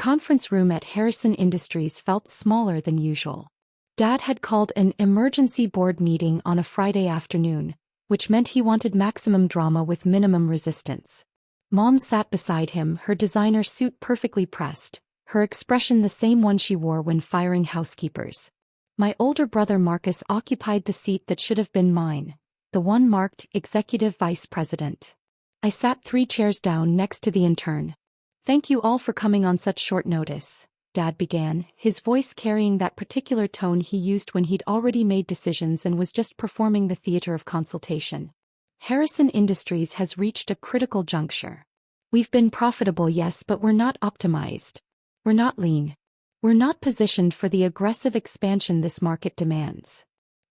conference room at Harrison Industries felt smaller than usual. Dad had called an emergency board meeting on a Friday afternoon, which meant he wanted maximum drama with minimum resistance. Mom sat beside him, her designer suit perfectly pressed, her expression the same one she wore when firing housekeepers. My older brother Marcus occupied the seat that should have been mine, the one marked Executive Vice President. I sat 3 chairs down next to the intern. "Thank you all for coming on such short notice," Dad began, his voice carrying that particular tone he used when he'd already made decisions and was just performing the theater of consultation. "Harrison Industries has reached a critical juncture. We've been profitable, yes, but we're not optimized. We're not lean. We're not positioned for the aggressive expansion this market demands."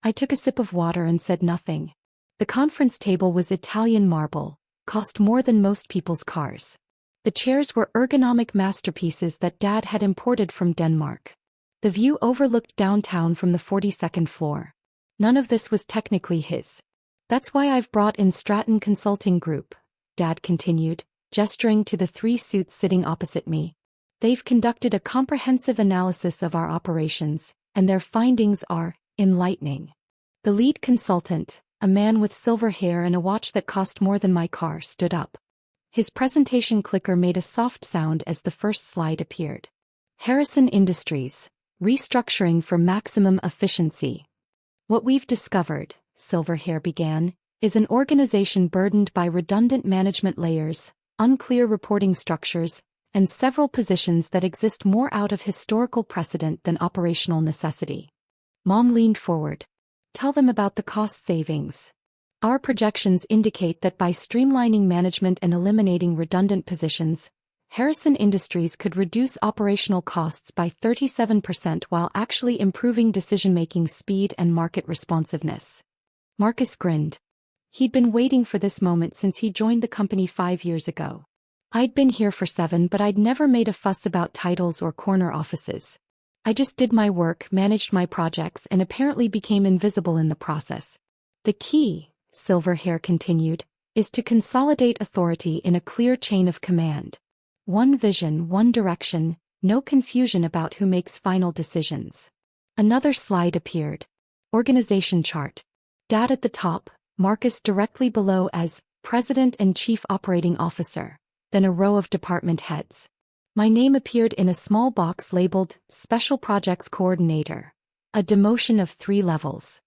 I took a sip of water and said nothing. The conference table was Italian marble, cost more than most people's cars. The chairs were ergonomic masterpieces that Dad had imported from Denmark. The view overlooked downtown from the 42nd floor. None of this was technically his. "That's why I've brought in Stratton Consulting Group," Dad continued, gesturing to the 3 suits sitting opposite me. "They've conducted a comprehensive analysis of our operations, and their findings are enlightening." The lead consultant, a man with silver hair and a watch that cost more than my car, stood up. His presentation clicker made a soft sound as the first slide appeared. "Harrison Industries, restructuring for maximum efficiency. What we've discovered," silver hair began, "is an organization burdened by redundant management layers, unclear reporting structures, and several positions that exist more out of historical precedent than operational necessity." Mom leaned forward. "Tell them about the cost savings. Our projections indicate that by streamlining management and eliminating redundant positions, Harrison Industries could reduce operational costs by 37% while actually improving decision-making speed and market responsiveness." Marcus grinned. He'd been waiting for this moment since he joined the company 5 years ago. I'd been here for 7, but I'd never made a fuss about titles or corner offices. I just did my work, managed my projects, and apparently became invisible in the process. "The key," silver hair continued, "is to consolidate authority in a clear chain of command. One vision, one direction, no confusion about who makes final decisions." Another slide appeared. Organization chart. Dad at the top, Marcus directly below as President and Chief Operating Officer, then a row of department heads. My name appeared in a small box labeled Special Projects Coordinator, a demotion of 3 levels.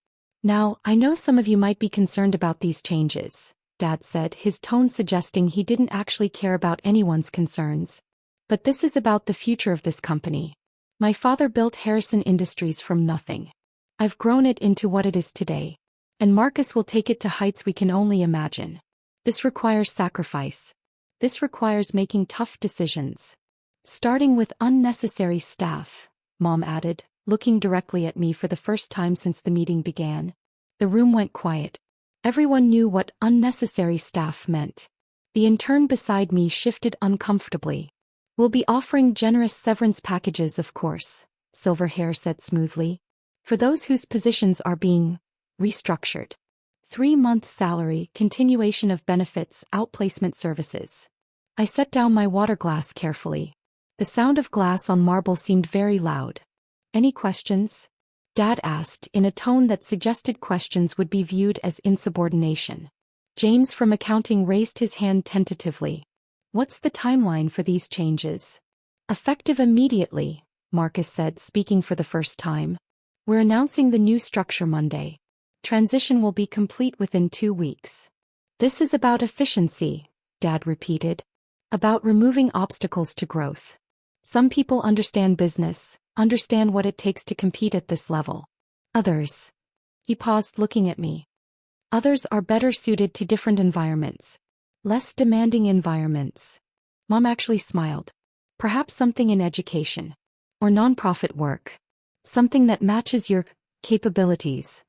"Now, I know some of you might be concerned about these changes," Dad said, his tone suggesting he didn't actually care about anyone's concerns. "But this is about the future of this company. My father built Harrison Industries from nothing. I've grown it into what it is today. And Marcus will take it to heights we can only imagine. This requires sacrifice. This requires making tough decisions. Starting with unnecessary staff," Mom added, looking directly at me for the first time since the meeting began. The room went quiet. Everyone knew what unnecessary staff meant. The intern beside me shifted uncomfortably. "We'll be offering generous severance packages, of course," silver hair said smoothly. "For those whose positions are being restructured. 3-month salary, continuation of benefits, outplacement services." I set down my water glass carefully. The sound of glass on marble seemed very loud. "Any questions?" Dad asked, in a tone that suggested questions would be viewed as insubordination. James from accounting raised his hand tentatively. "What's the timeline for these changes?" "Effective immediately," Marcus said, speaking for the first time. "We're announcing the new structure Monday. Transition will be complete within 2 weeks." "This is about efficiency," Dad repeated. "About removing obstacles to growth. Some people understand business, understand what it takes to compete at this level. Others." He paused, looking at me. "Others are better suited to different environments. Less demanding environments." Mom actually smiled. "Perhaps something in education. Or nonprofit work. Something that matches your capabilities."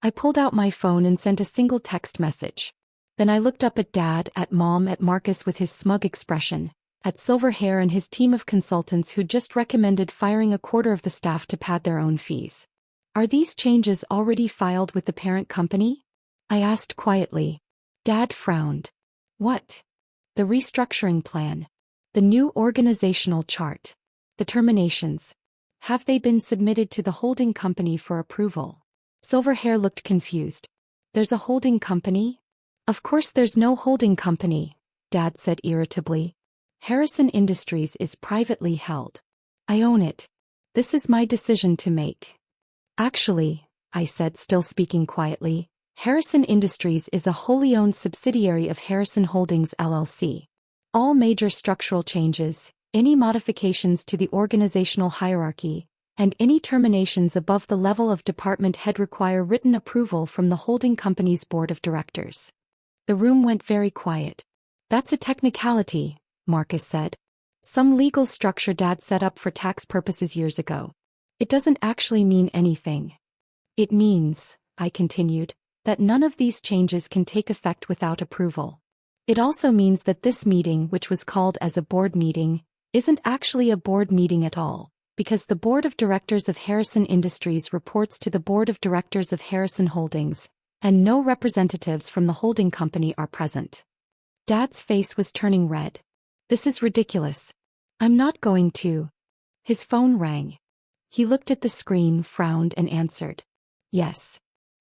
I pulled out my phone and sent a single text message. Then I looked up at Dad, at Mom, at Marcus with his smug expression, at silver hair and his team of consultants who'd just recommended firing a quarter of the staff to pad their own fees. "Are these changes already filed with the parent company?" I asked quietly. Dad frowned. "What?" "The restructuring plan. The new organizational chart." The terminations. Have they been submitted to the holding company for approval? Silverhair looked confused. There's a holding company? Of course there's no holding company, Dad said irritably. Harrison Industries is privately held. I own it. This is my decision to make. Actually, I said, still speaking quietly, Harrison Industries is a wholly owned subsidiary of Harrison Holdings LLC. All major structural changes, any modifications to the organizational hierarchy, and any terminations above the level of department head require written approval from the holding company's board of directors. The room went very quiet. That's a technicality, Marcus said. Some legal structure Dad set up for tax purposes years ago. It doesn't actually mean anything. It means, I continued, that none of these changes can take effect without approval. It also means that this meeting, which was called as a board meeting, isn't actually a board meeting at all, because the board of directors of Harrison Industries reports to the board of directors of Harrison Holdings, and no representatives from the holding company are present. Dad's face was turning red. This is ridiculous. I'm not going to. His phone rang. He looked at the screen, frowned, and answered. Yes.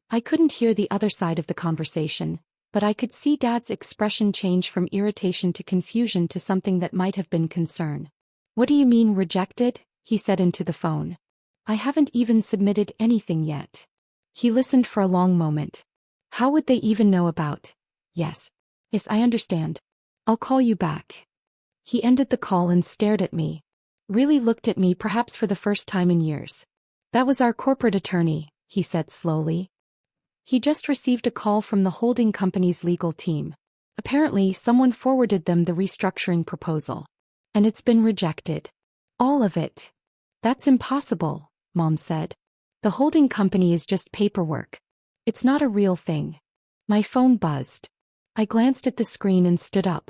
I couldn't hear the other side of the conversation, but I could see Dad's expression change from irritation to confusion to something that might have been concern. What do you mean rejected? He said into the phone. I haven't even submitted anything yet. He listened for a long moment. How would they even know about? Yes. Yes, I understand. I'll call you back. He ended the call and stared at me. Really looked at me, perhaps for the first time in years. That was our corporate attorney, he said slowly. He just received a call from the holding company's legal team. Apparently, someone forwarded them the restructuring proposal. And it's been rejected. All of it. That's impossible, Mom said. The holding company is just paperwork. It's not a real thing. My phone buzzed. I glanced at the screen and stood up.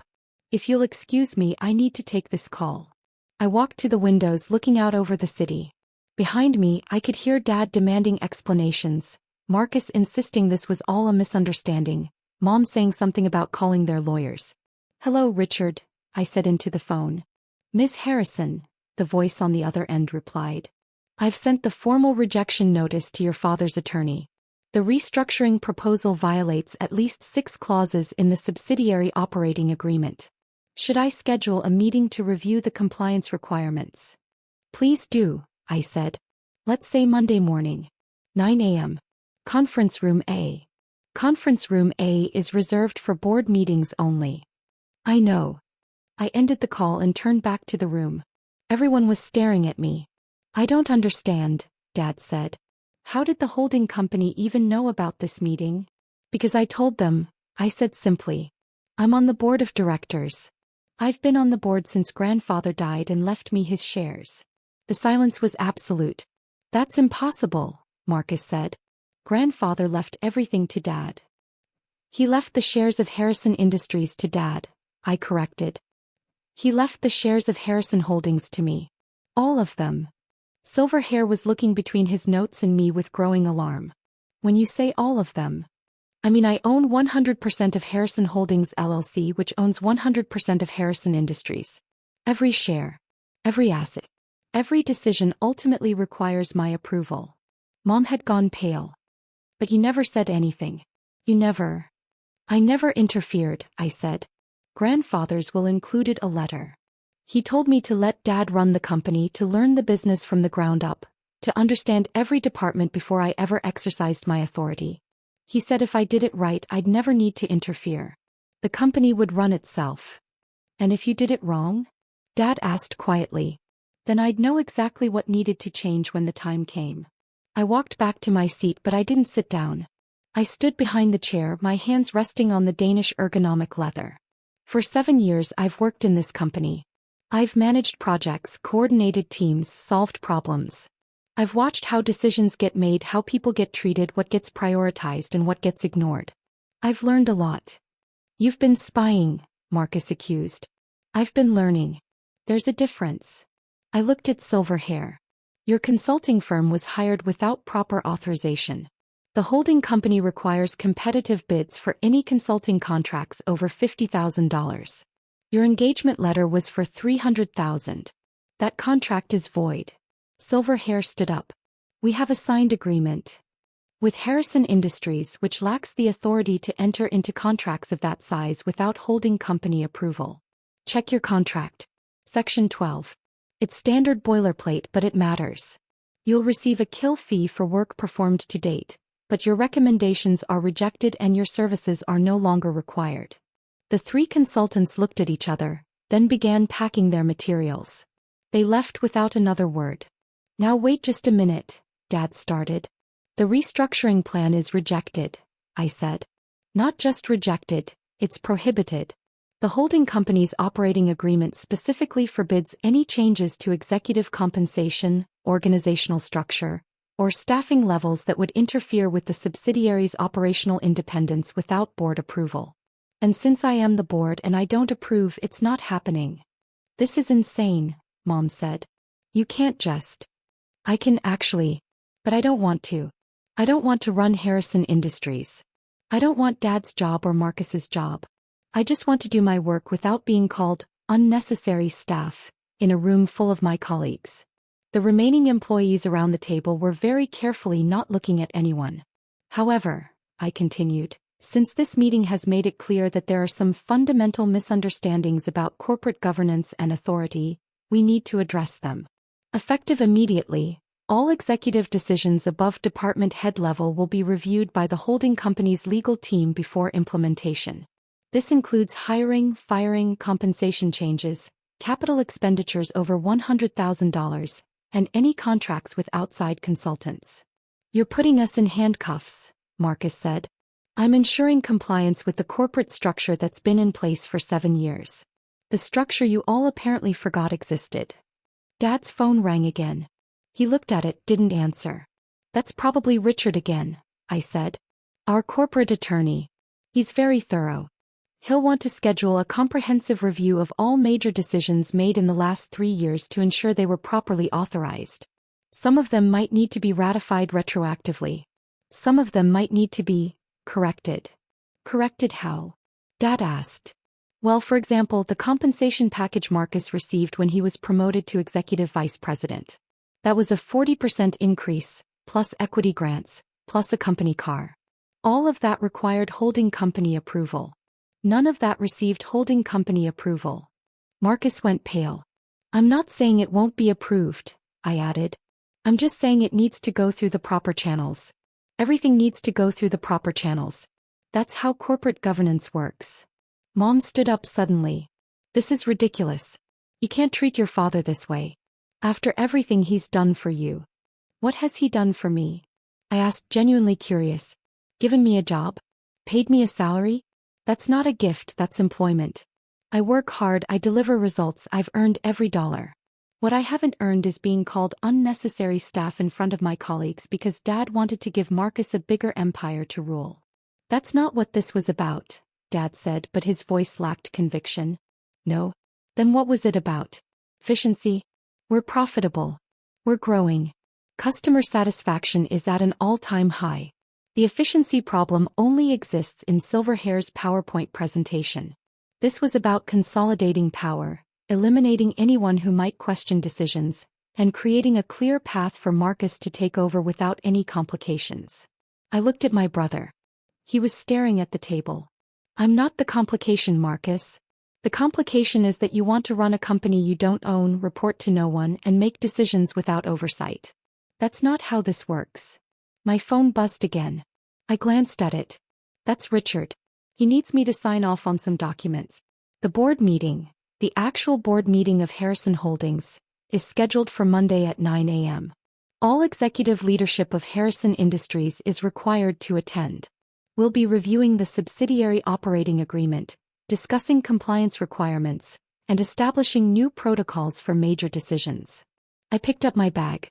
If you'll excuse me, I need to take this call. I walked to the windows looking out over the city. Behind me, I could hear Dad demanding explanations, Marcus insisting this was all a misunderstanding, Mom saying something about calling their lawyers. Hello, Richard, I said into the phone. Miss Harrison, the voice on the other end replied. I've sent the formal rejection notice to your father's attorney. The restructuring proposal violates at least 6 clauses in the subsidiary operating agreement. Should I schedule a meeting to review the compliance requirements? Please do, I said. Let's say Monday morning. 9 a.m. Conference Room A. Conference Room A is reserved for board meetings only. I know. I ended the call and turned back to the room. Everyone was staring at me. I don't understand, Dad said. How did the holding company even know about this meeting? Because I told them, I said simply. I'm on the board of directors. I've been on the board since grandfather died and left me his shares. The silence was absolute. That's impossible, Marcus said. Grandfather left everything to Dad. He left the shares of Harrison Industries to Dad, I corrected. He left the shares of Harrison Holdings to me. All of them. Silverhair was looking between his notes and me with growing alarm. When you say all of them, I mean I own 100% of Harrison Holdings LLC, which owns 100% of Harrison Industries. Every share, every asset, every decision ultimately requires my approval. Mom had gone pale. But you never said anything. You never. I never interfered, I said. Grandfather's will included a letter. He told me to let Dad run the company, to learn the business from the ground up, to understand every department before I ever exercised my authority. He said if I did it right, I'd never need to interfere. The company would run itself. And if you did it wrong? Dad asked quietly. Then I'd know exactly what needed to change when the time came. I walked back to my seat, but I didn't sit down. I stood behind the chair, my hands resting on the Danish ergonomic leather. For 7 years I've worked in this company. I've managed projects, coordinated teams, solved problems. I've watched how decisions get made, how people get treated, what gets prioritized and what gets ignored. I've learned a lot. You've been spying, Marcus accused. I've been learning. There's a difference. I looked at Silverhair. Your consulting firm was hired without proper authorization. The holding company requires competitive bids for any consulting contracts over $50,000. Your engagement letter was for $300,000. That contract is void. Silver hair stood up. We have a signed agreement with Harrison Industries, which lacks the authority to enter into contracts of that size without holding company approval. Check your contract. Section 12. It's standard boilerplate, but it matters. You'll receive a kill fee for work performed to date, but your recommendations are rejected and your services are no longer required. The three consultants looked at each other, then began packing their materials. They left without another word. Now wait just a minute, Dad started. The restructuring plan is rejected, I said. Not just rejected, it's prohibited. The holding company's operating agreement specifically forbids any changes to executive compensation, organizational structure, or staffing levels that would interfere with the subsidiary's operational independence without board approval. And since I am the board and I don't approve, it's not happening. This is insane, Mom said. You can't just. I can actually. But I don't want to. I don't want to run Harrison Industries. I don't want Dad's job or Marcus's job. I just want to do my work without being called unnecessary staff in a room full of my colleagues. The remaining employees around the table were very carefully not looking at anyone. However, I continued, since this meeting has made it clear that there are some fundamental misunderstandings about corporate governance and authority, we need to address them. Effective immediately, all executive decisions above department head level will be reviewed by the holding company's legal team before implementation. This includes hiring, firing, compensation changes, capital expenditures over $100,000, and any contracts with outside consultants. You're putting us in handcuffs, Marcus said. I'm ensuring compliance with the corporate structure that's been in place for 7 years. The structure you all apparently forgot existed. Dad's phone rang again. He looked at it, didn't answer. That's probably Richard again, I said. Our corporate attorney. He's very thorough. He'll want to schedule a comprehensive review of all major decisions made in the last 3 years to ensure they were properly authorized. Some of them might need to be ratified retroactively. Some of them might need to be corrected. Corrected how? Dad asked. Well, for example, the compensation package Marcus received when he was promoted to executive vice president. That was a 40% increase, plus equity grants, plus a company car. All of that required holding company approval. None of that received holding company approval. Marcus went pale. I'm not saying it won't be approved, I added. I'm just saying it needs to go through the proper channels. Everything needs to go through the proper channels. That's how corporate governance works. Mom stood up suddenly. This is ridiculous. You can't treat your father this way. After everything he's done for you. What has he done for me? I asked, genuinely curious. Given me a job? Paid me a salary? That's not a gift, that's employment. I work hard, I deliver results, I've earned every dollar. What I haven't earned is being called unnecessary staff in front of my colleagues because Dad wanted to give Marcus a bigger empire to rule. That's not what this was about, Dad said, but his voice lacked conviction. No? Then what was it about? Efficiency? We're profitable. We're growing. Customer satisfaction is at an all-time high. The efficiency problem only exists in Silverhair's PowerPoint presentation. This was about consolidating power, eliminating anyone who might question decisions, and creating a clear path for Marcus to take over without any complications. I looked at my brother. He was staring at the table. I'm not the complication, Marcus. The complication is that you want to run a company you don't own, report to no one, and make decisions without oversight. That's not how this works. My phone buzzed again. I glanced at it. That's Richard. He needs me to sign off on some documents. The board meeting, the actual board meeting of Harrison Holdings, is scheduled for Monday at 9 a.m. All executive leadership of Harrison Industries is required to attend. We'll be reviewing the subsidiary operating agreement, discussing compliance requirements, and establishing new protocols for major decisions. I picked up my bag.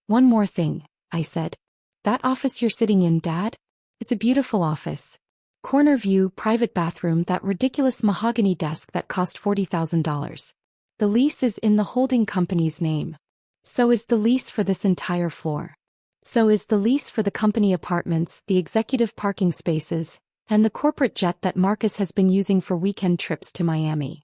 One more thing, I said. That office you're sitting in, Dad? It's a beautiful office. Corner view, private bathroom, that ridiculous mahogany desk that cost $40,000. The lease is in the holding company's name. So is the lease for this entire floor. So is the lease for the company apartments, the executive parking spaces, and the corporate jet that Marcus has been using for weekend trips to Miami.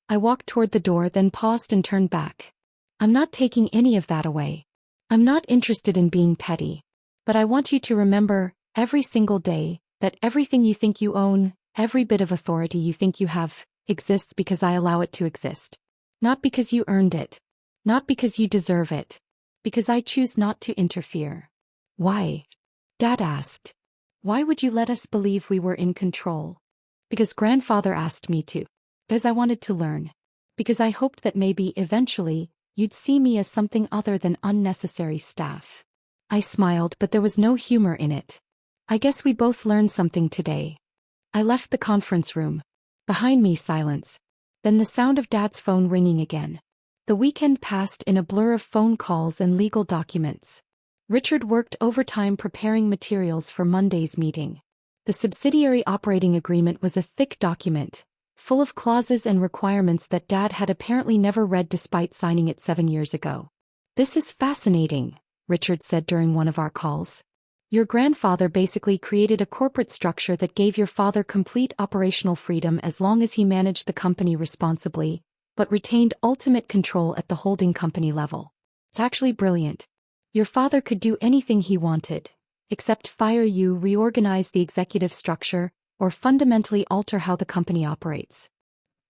I walked toward the door, then paused and turned back. I'm not taking any of that away. I'm not interested in being petty. But I want you to remember, every single day, that everything you think you own, every bit of authority you think you have, exists because I allow it to exist. Not because you earned it. Not because you deserve it. Because I choose not to interfere. Why? Dad asked. Why would you let us believe we were in control? Because grandfather asked me to. Because I wanted to learn. Because I hoped that maybe, eventually, you'd see me as something other than unnecessary staff. I smiled, but there was no humor in it. I guess we both learned something today. I left the conference room. Behind me, silence. Then the sound of Dad's phone ringing again. The weekend passed in a blur of phone calls and legal documents. Richard worked overtime preparing materials for Monday's meeting. The subsidiary operating agreement was a thick document, full of clauses and requirements that Dad had apparently never read despite signing it 7 years ago. This is fascinating, Richard said during one of our calls. Your grandfather basically created a corporate structure that gave your father complete operational freedom as long as he managed the company responsibly, but retained ultimate control at the holding company level. It's actually brilliant. Your father could do anything he wanted, except fire you, reorganize the executive structure, or fundamentally alter how the company operates.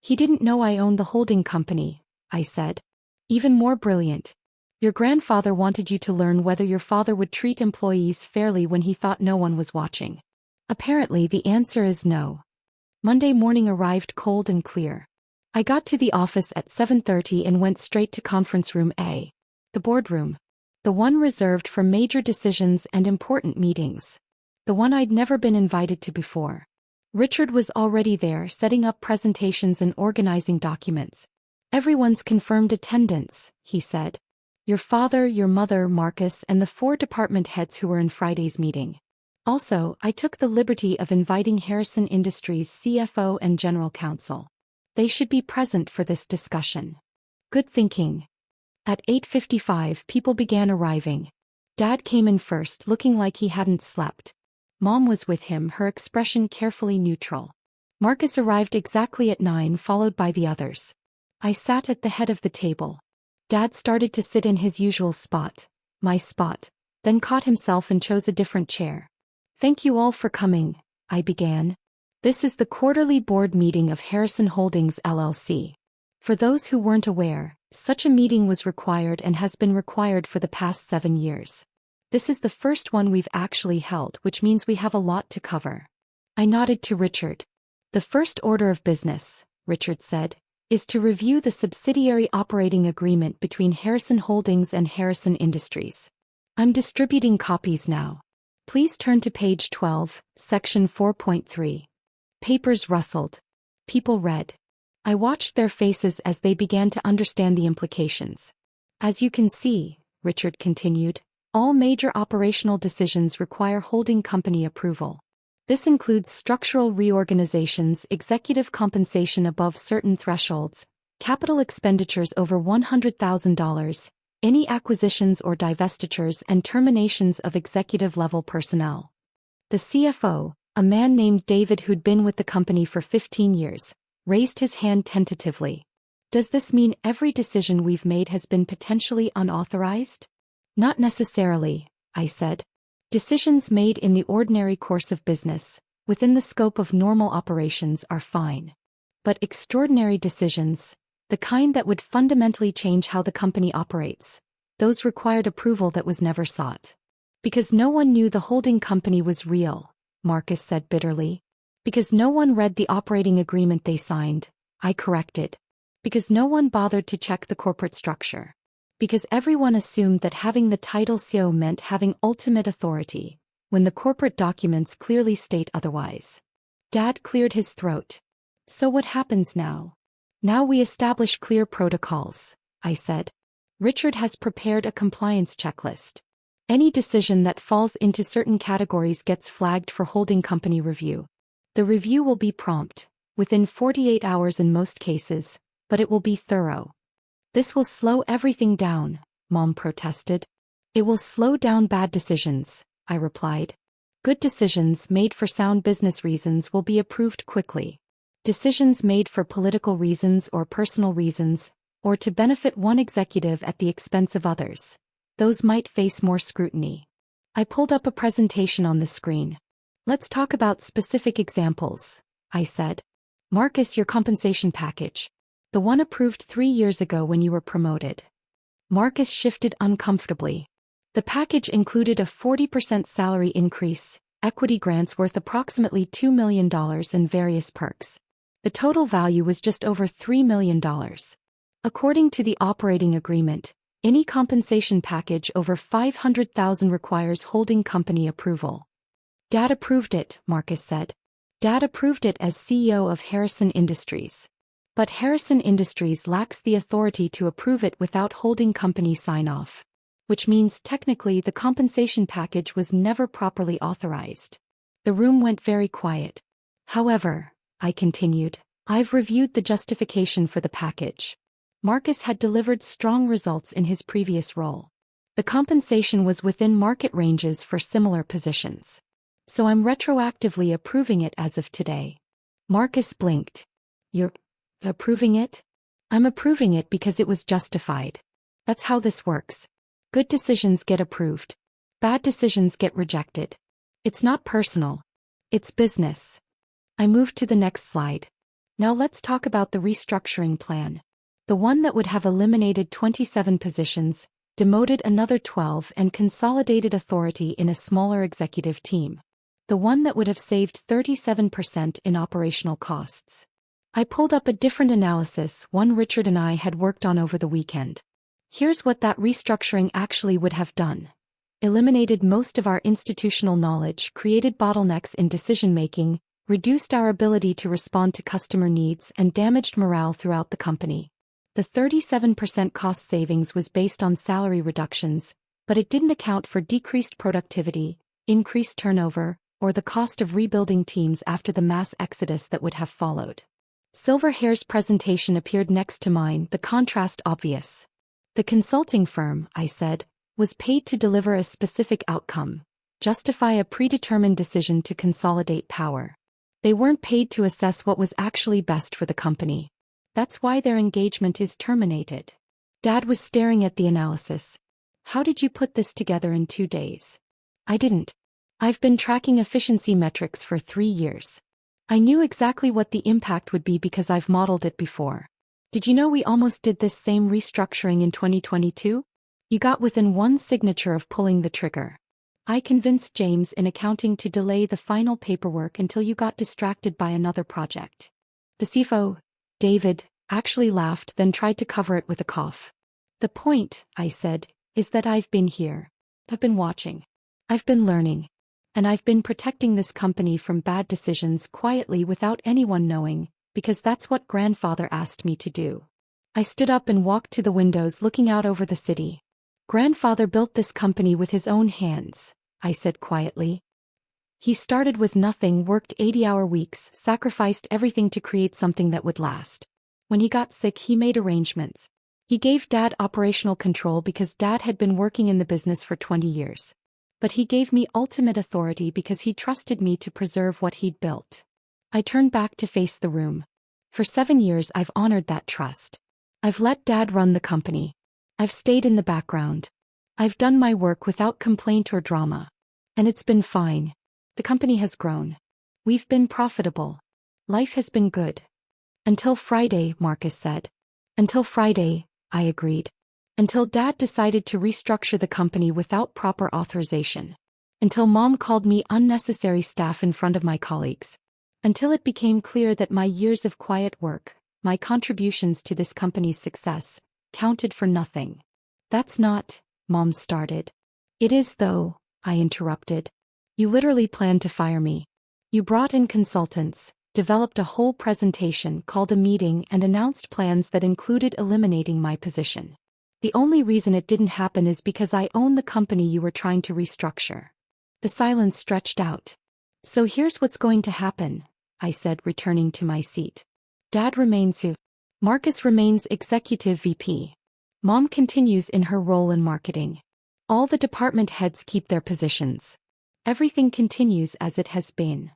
He didn't know I owned the holding company, I said. Even more brilliant. Your grandfather wanted you to learn whether your father would treat employees fairly when he thought no one was watching. Apparently the answer is no. Monday morning arrived cold and clear. I got to the office at 7:30 and went straight to conference room A. The boardroom. The one reserved for major decisions and important meetings. The one I'd never been invited to before. Richard was already there, setting up presentations and organizing documents. Everyone's confirmed attendance, he said. Your father, your mother, Marcus, and the 4 department heads who were in Friday's meeting. Also, I took the liberty of inviting Harrison Industries' CFO and General Counsel. They should be present for this discussion. Good thinking. At 8:55, people began arriving. Dad came in first, looking like he hadn't slept. Mom was with him, her expression carefully neutral. Marcus arrived exactly at 9, followed by the others. I sat at the head of the table. Dad started to sit in his usual spot, my spot, then caught himself and chose a different chair. Thank you all for coming, I began. This is the quarterly board meeting of Harrison Holdings LLC. For those who weren't aware, such a meeting was required and has been required for the past 7 years. This is the first one we've actually held, which means we have a lot to cover. I nodded to Richard. The first order of business, Richard said, is to review the subsidiary operating agreement between Harrison Holdings and Harrison Industries. I'm distributing copies now. Please turn to page 12, section 4.3. Papers rustled. People read. I watched their faces as they began to understand the implications. As you can see, Richard continued, all major operational decisions require holding company approval. This includes structural reorganizations, executive compensation above certain thresholds, capital expenditures over $100,000, any acquisitions or divestitures, and terminations of executive-level personnel. The CFO, a man named David who'd been with the company for 15 years, raised his hand tentatively. Does this mean every decision we've made has been potentially unauthorized? Not necessarily, I said. Decisions made in the ordinary course of business, within the scope of normal operations, are fine. But extraordinary decisions, the kind that would fundamentally change how the company operates, those required approval that was never sought. Because no one knew the holding company was real, Marcus said bitterly. Because no one read the operating agreement they signed, I corrected. Because no one bothered to check the corporate structure. Because everyone assumed that having the title CEO meant having ultimate authority, when the corporate documents clearly state otherwise. Dad cleared his throat. So what happens now? Now we establish clear protocols, I said. Richard has prepared a compliance checklist. Any decision that falls into certain categories gets flagged for holding company review. The review will be prompt, within 48 hours in most cases, but it will be thorough. This will slow everything down, Mom protested. It will slow down bad decisions, I replied. Good decisions made for sound business reasons will be approved quickly. Decisions made for political reasons or personal reasons, or to benefit one executive at the expense of others. Those might face more scrutiny. I pulled up a presentation on the screen. Let's talk about specific examples, I said. Marcus, your compensation package. The one approved 3 years ago when you were promoted. Marcus shifted uncomfortably. The package included a 40% salary increase, equity grants worth approximately $2 million and various perks. The total value was just over $3 million. According to the operating agreement, any compensation package over $500,000 requires holding company approval. Dad approved it, Marcus said. Dad approved it as CEO of Harrison Industries. But Harrison Industries lacks the authority to approve it without holding company sign-off. Which means technically the compensation package was never properly authorized. The room went very quiet. However, I continued, I've reviewed the justification for the package. Marcus had delivered strong results in his previous role. The compensation was within market ranges for similar positions. So I'm retroactively approving it as of today. Marcus blinked. You're approving it? I'm approving it because it was justified. That's how this works. Good decisions get approved. Bad decisions get rejected. It's not personal. It's business. I moved to the next slide. Now let's talk about the restructuring plan. The one that would have eliminated 27 positions, demoted another 12 and consolidated authority in a smaller executive team. The one that would have saved 37% in operational costs. I pulled up a different analysis, one Richard and I had worked on over the weekend. Here's what that restructuring actually would have done. Eliminated most of our institutional knowledge, created bottlenecks in decision-making, reduced our ability to respond to customer needs, and damaged morale throughout the company. The 37% cost savings was based on salary reductions, but it didn't account for decreased productivity, increased turnover, or the cost of rebuilding teams after the mass exodus that would have followed. Silverhair's presentation appeared next to mine, the contrast obvious. The consulting firm, I said, was paid to deliver a specific outcome, justify a predetermined decision to consolidate power. They weren't paid to assess what was actually best for the company. That's why their engagement is terminated. Dad was staring at the analysis. How did you put this together in 2 days? I didn't. I've been tracking efficiency metrics for 3 years. I knew exactly what the impact would be because I've modeled it before. Did you know we almost did this same restructuring in 2022? You got within one signature of pulling the trigger. I convinced James in accounting to delay the final paperwork until you got distracted by another project. The CFO, David, actually laughed, then tried to cover it with a cough. The point, I said, is that I've been here. I've been watching. I've been learning. And I've been protecting this company from bad decisions quietly without anyone knowing, because that's what grandfather asked me to do. I stood up and walked to the windows looking out over the city. Grandfather built this company with his own hands, I said quietly. He started with nothing, worked 80-hour weeks, sacrificed everything to create something that would last. When he got sick, he made arrangements. He gave Dad operational control because Dad had been working in the business for 20 years. But he gave me ultimate authority because he trusted me to preserve what he'd built. I turned back to face the room. For 7 years I've honored that trust. I've let Dad run the company. I've stayed in the background. I've done my work without complaint or drama. And it's been fine. The company has grown. We've been profitable. Life has been good. Until Friday, Marcus said. Until Friday, I agreed. Until Dad decided to restructure the company without proper authorization. Until Mom called me unnecessary staff in front of my colleagues. Until it became clear that my years of quiet work, my contributions to this company's success, counted for nothing. That's not, Mom started. It is though, I interrupted. You literally planned to fire me. You brought in consultants, developed a whole presentation, called a meeting, and announced plans that included eliminating my position. The only reason it didn't happen is because I own the company you were trying to restructure. The silence stretched out. So here's what's going to happen, I said, returning to my seat. Dad remains Marcus remains executive VP. Mom continues in her role in marketing. All the department heads keep their positions. Everything continues as it has been.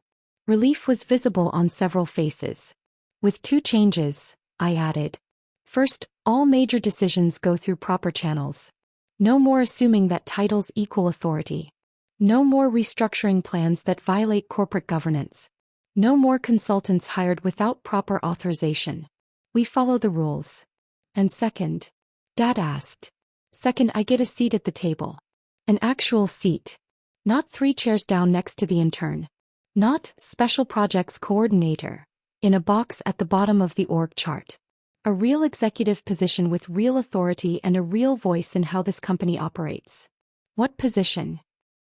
Relief was visible on several faces. With 2 changes, I added. First, All major decisions go through proper channels. No more assuming that titles equal authority. No more restructuring plans that violate corporate governance. No more consultants hired without proper authorization. We follow the rules. And second, Dad asked. Second, I get a seat at the table. An actual seat. Not 3 chairs down next to the intern. Not special projects coordinator. In a box at the bottom of the org chart. A real executive position with real authority and a real voice in how this company operates. What position?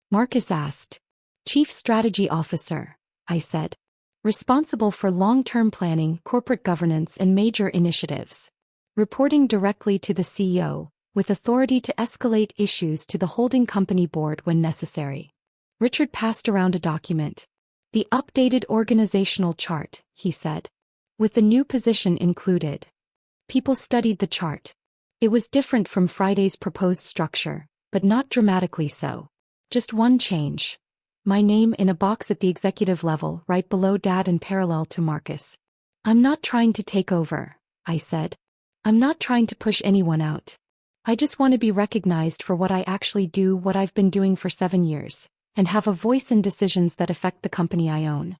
Marcus asked. Chief Strategy Officer, I said. Responsible for long-term planning, corporate governance, and major initiatives. Reporting directly to the CEO, with authority to escalate issues to the holding company board when necessary. Richard passed around a document. The updated organizational chart, he said. With the new position included. People studied the chart. It was different from Friday's proposed structure, but not dramatically so. Just one change. My name in a box at the executive level, right below Dad and parallel to Marcus. I'm not trying to take over, I said. I'm not trying to push anyone out. I just want to be recognized for what I actually do, what I've been doing for 7 years, and have a voice in decisions that affect the company I own.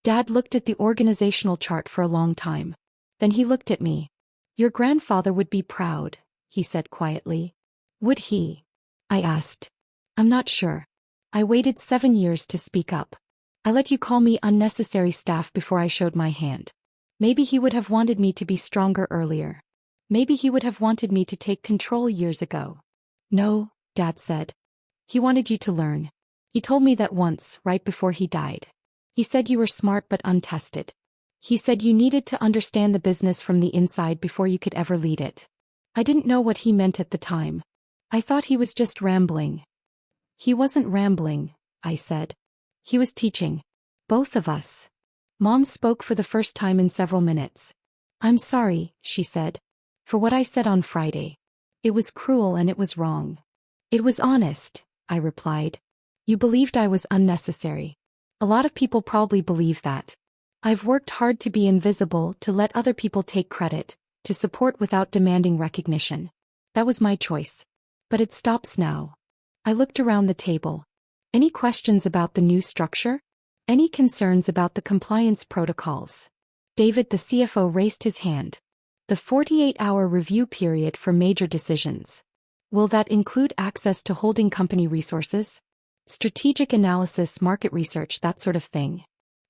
Dad looked at the organizational chart for a long time. Then he looked at me. Your grandfather would be proud, he said quietly. Would he? I asked. I'm not sure. I waited 7 years to speak up. I let you call me unnecessary staff before I showed my hand. Maybe he would have wanted me to be stronger earlier. Maybe he would have wanted me to take control years ago. No, Dad said. He wanted you to learn. He told me that once, right before he died. He said you were smart but untested. He said you needed to understand the business from the inside before you could ever lead it. I didn't know what he meant at the time. I thought he was just rambling. He wasn't rambling, I said. He was teaching. Both of us. Mom spoke for the first time in several minutes. I'm sorry, she said. For what I said on Friday. It was cruel and it was wrong. It was honest, I replied. You believed I was unnecessary. A lot of people probably believe that. I've worked hard to be invisible, to let other people take credit, to support without demanding recognition. That was my choice. But it stops now. I looked around the table. Any questions about the new structure? Any concerns about the compliance protocols? David, the CFO, raised his hand. The 48-hour review period for major decisions. Will that include access to holding company resources? Strategic analysis, market research, that sort of thing.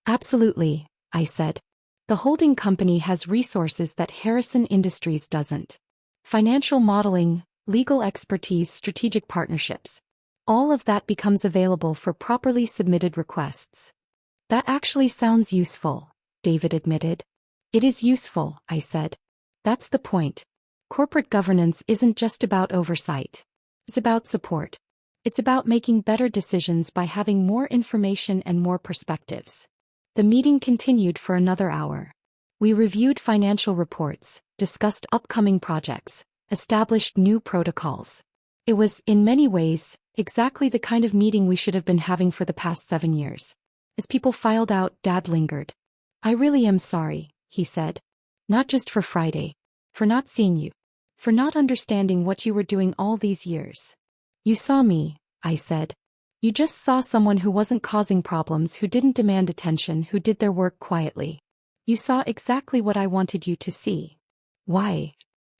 Absolutely, I said. The holding company has resources that Harrison Industries doesn't. Financial modeling, legal expertise, strategic partnerships. All of that becomes available for properly submitted requests. That actually sounds useful, David admitted. It is useful, I said. That's the point. Corporate governance isn't just about oversight. It's about support. It's about making better decisions by having more information and more perspectives. The meeting continued for another hour. We reviewed financial reports, discussed upcoming projects, established new protocols. It was, in many ways, exactly the kind of meeting we should have been having for the past 7 years. As people filed out, Dad lingered. I really am sorry, he said. Not just for Friday. For not seeing you. For not understanding what you were doing all these years. You saw me, I said. You just saw someone who wasn't causing problems, who didn't demand attention, who did their work quietly. You saw exactly what I wanted you to see. Why?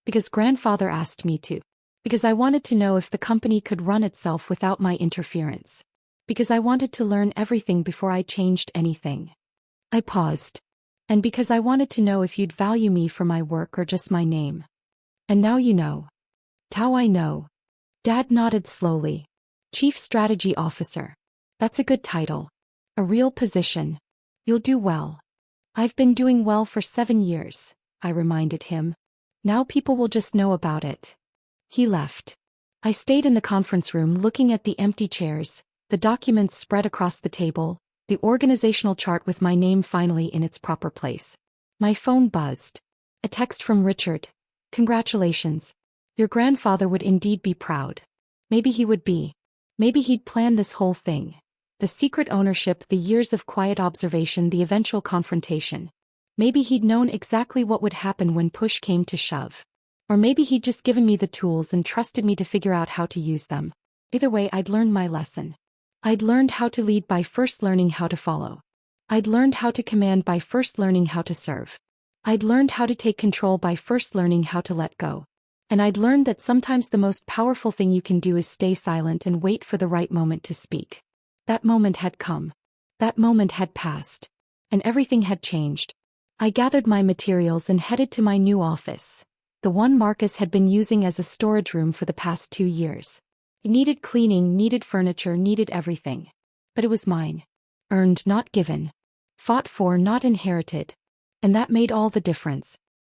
Because grandfather asked me to. Because I wanted to know if the company could run itself without my interference. Because I wanted to learn everything before I changed anything. I paused. And because I wanted to know if you'd value me for my work or just my name. And now you know. How I know. Dad nodded slowly. Chief Strategy Officer. That's a good title. A real position. You'll do well. I've been doing well for 7 years, I reminded him. Now people will just know about it. He left. I stayed in the conference room looking at the empty chairs, the documents spread across the table, the organizational chart with my name finally in its proper place. My phone buzzed. A text from Richard. Congratulations. Your grandfather would indeed be proud. Maybe he would be. Maybe he'd planned this whole thing. The secret ownership, the years of quiet observation, the eventual confrontation. Maybe he'd known exactly what would happen when push came to shove. Or maybe he'd just given me the tools and trusted me to figure out how to use them. Either way, I'd learned my lesson. I'd learned how to lead by first learning how to follow. I'd learned how to command by first learning how to serve. I'd learned how to take control by first learning how to let go. And I'd learned that sometimes the most powerful thing you can do is stay silent and wait for the right moment to speak. That moment had come. That moment had passed. And everything had changed. I gathered my materials and headed to my new office. The one Marcus had been using as a storage room for the past 2 years. It needed cleaning, needed furniture, needed everything. But it was mine. Earned, not given. Fought for, not inherited. And that made all the difference.